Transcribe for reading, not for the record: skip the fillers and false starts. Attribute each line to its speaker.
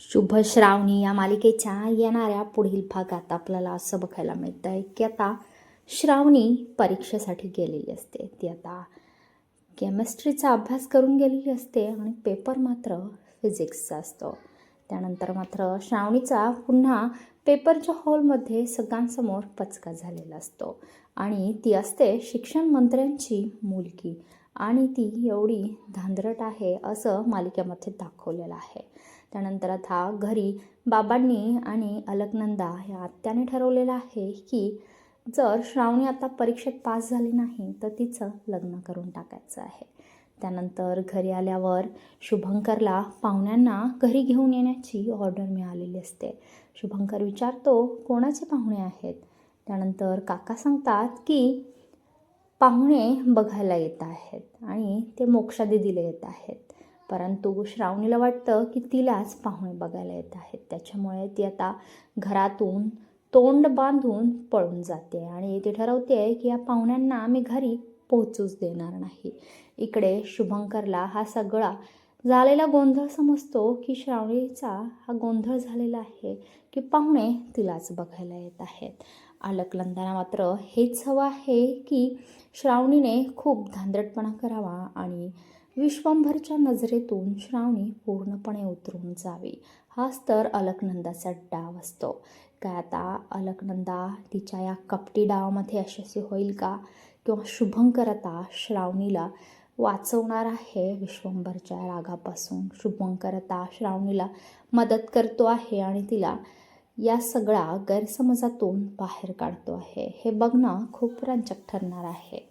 Speaker 1: शुभ श्रावणी या मालिकेच्या येणाऱ्या पुढील भागात आपल्याला असं बघायला मिळतं आहे की आता श्रावणी परीक्षेसाठी गेलेली असते. ती आता केमिस्ट्रीचा अभ्यास करून गेलेली असते आणि पेपर मात्र फिजिक्सचा असतो. त्यानंतर मात्र श्रावणीचा पुन्हा पेपरच्या हॉलमध्ये सगळ्यांसमोर पचका झालेला असतो आणि ती असते शिक्षण मंत्र्यांची मुलगी आणि ती एवढी धांदरट आहे असं मालिकेमध्ये दाखवलेलं आहे. त्यानंतर आता घरी बाबांनी आणि अलकनंदा या आत्याने ठरवलेलं आहे की जर श्रावणी आता परीक्षेत पास झाली नाही तर तिचं लग्न करून टाकायचं आहे. त्यानंतर घरी आल्यावर शुभंकरला पाहुण्यांना घरी घेऊन येण्याची ऑर्डर मिळालेली असते. शुभंकर विचारतो कोणाचे पाहुणे आहेत. त्यानंतर काका सांगतात की पाहुणे बघायला येत आहेत आणि ते मोक्षा दीदीला येत आहेत. परंतु श्रावणीला वाटतं की तिलाच पाहुणे बघायला येत आहेत. त्याच्यामुळे ती आता घरातून तोंड बांधून पळून जाते आणि ती ठरवते की या पाहुण्यांना मी घरी पोहोचूच देणार नाही. इकडे शुभंकरला हा सगळा झालेला गोंधळ समजतो की श्रावणीचा हा गोंधळ झालेला आहे की पाहुणे तिलाच बघायला येत आहेत. अलकनंदाला मात्र हेच हवं आहे की श्रावणीने खूप धांदरटपणा करावा आणि विश्वंभरच्या नजरेतून श्रावणी पूर्णपणे उतरून जावी. हाच तर अलकनंदाचा डाव असतो. काय आता अलकनंदा तिच्या या कपटी डावामध्ये यशस्वी होईल का, किंवा शुभंकर आता श्रावणीला वाचवणार आहे विश्वंभरच्या रागापासून. शुभंकर आता श्रावणीला मदत करतो आहे आणि तिला या सगळ्या गैरसमजातून बाहेर काढतो आहे. हे बघणं खूप रंजक ठरणार आहे.